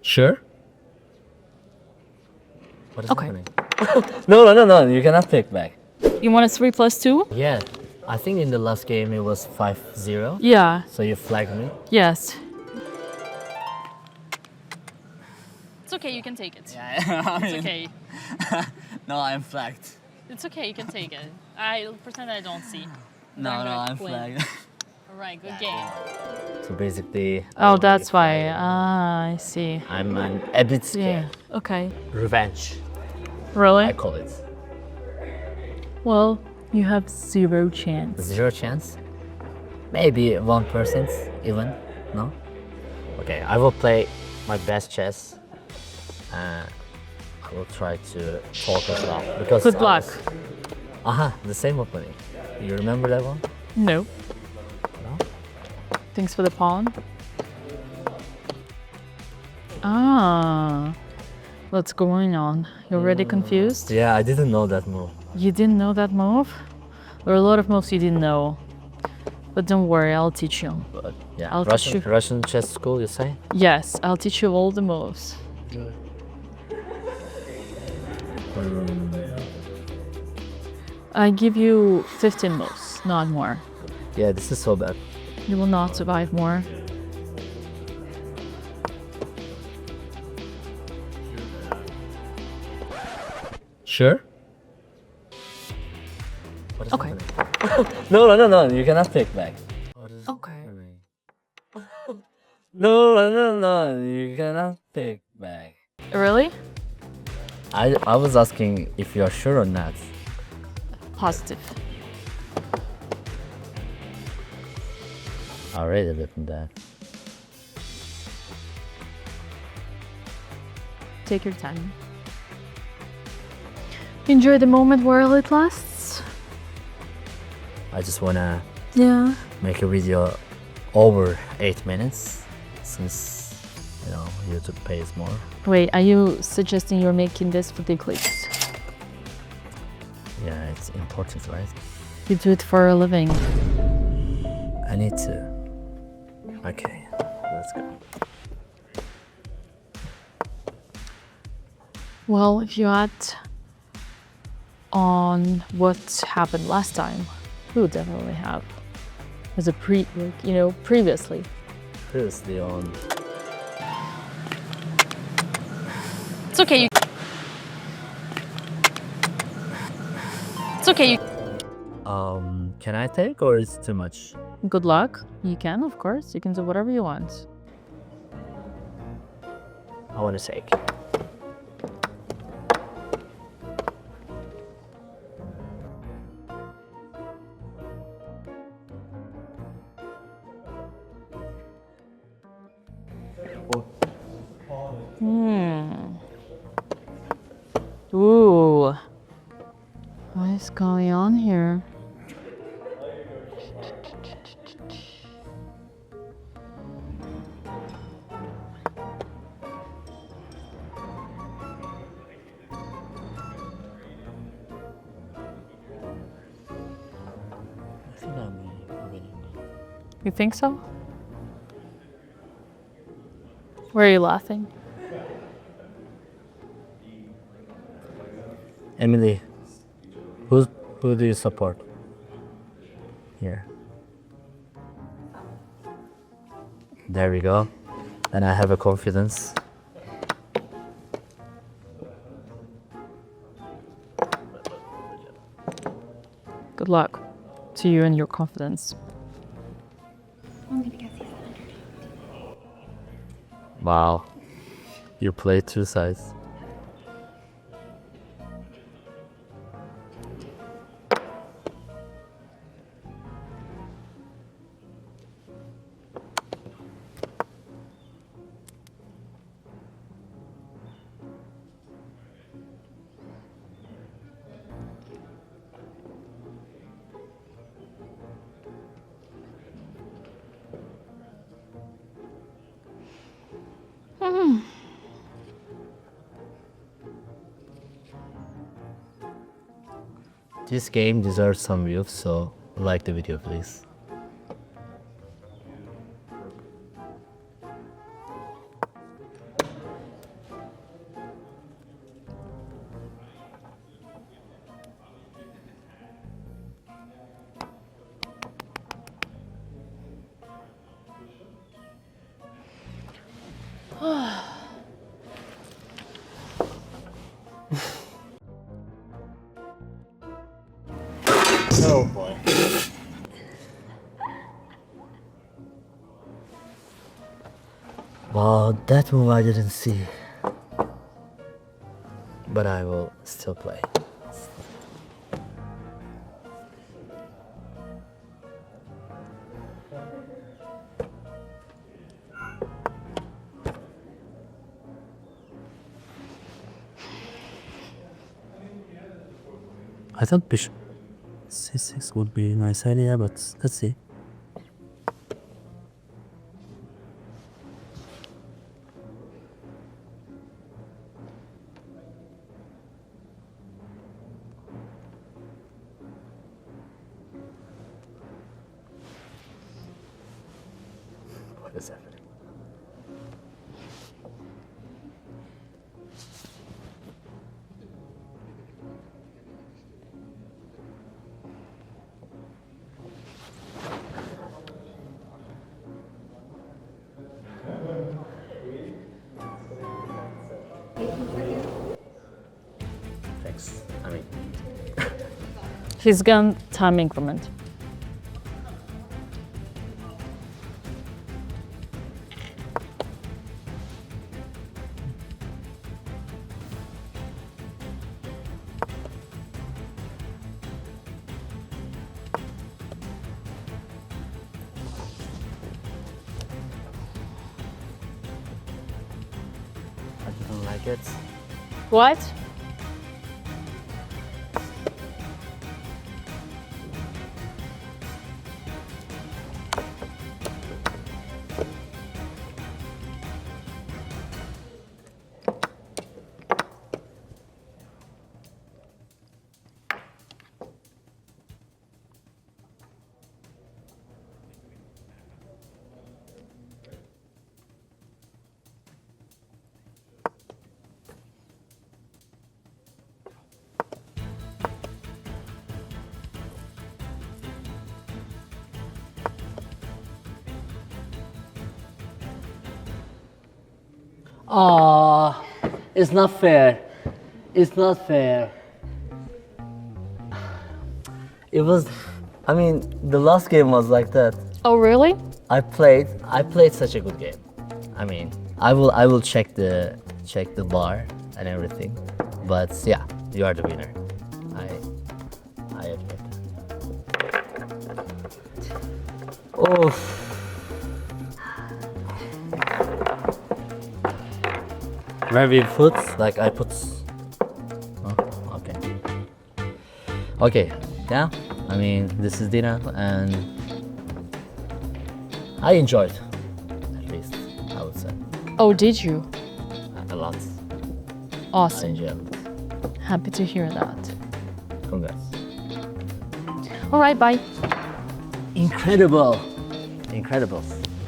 Sure? What is Okay. happening? No. You cannot take back. You want a 3 plus 2? Yeah. I think in the last game it was 5-0. Yeah. So you flagged me. Yes. It's okay, you can take it. Yeah, It's okay. No, I'm flagged. It's okay, you can take it. I'll pretend I don't see. No, I'm win. flagged. Alright, good game. So basically. Oh, that's why. I see. I'm a bit Yeah. scared. Okay. Revenge, Really? I call it. Well, you have 0 chance. 0 chance? Maybe 1% even. No? Okay, I will play my best chess. I will try to talk as well. Because Good luck. The same opening. You remember that one? No. No? Thanks for the pawn. Ah. What's going on? You're already confused? Yeah, I didn't know that move. You didn't know that move? There are a lot of moves you didn't know. But don't worry, I'll teach you. But yeah, I'll teach you. Russian chess school, you say? Yes, I'll teach you all the moves. I give you 15 moves, not more. Yeah, this is so bad. You will not survive more. Sure? What is Okay. happening? No, you cannot take back. Okay. No, you cannot take back. Really? I was asking if you are sure or not. Positive. I already written that. Take your time. Enjoy the moment while it lasts. I just wanna Yeah. make a video over 8 minutes since YouTube pays more. Wait, are you suggesting you're making this for the clicks? Yeah, it's important, right? You do it for a living. I need to. Okay, let's go. Well, if you add on what happened last time, we would definitely have. As a previously. Previously on. It's okay. It's okay. Can I take or is it too much? Good luck. You can, of course. You can do whatever you want. I want to take. Ooh. What is going on here? I think I'm winning. You think so? Where are you laughing? Emily, who do you support? Here. There we go. And I have a confidence. Good luck to you and your confidence. Wow. You play two sides. This game deserves some views, so like the video, please. Oh boy. Wow, that move I didn't see. But I will still play. I thought bishop c6 would be a nice idea, but let's see. What is happening? Thanks. I mean, He's gone time increment. I didn't like it. What? Ah, it's not fair. It's not fair. It was, I mean, the last game was like that. Oh, really? I played such a good game. I mean, I will check the bar and everything. But yeah, you are the winner. I admit. Oh. Where we put, like I put. Oh, okay. Okay, yeah. I mean, this is dinner, and I enjoyed, at least I would say, Oh, did you? a lot. I Awesome. enjoyed it. Happy to hear that. Congrats. All right, bye. Incredible, incredible.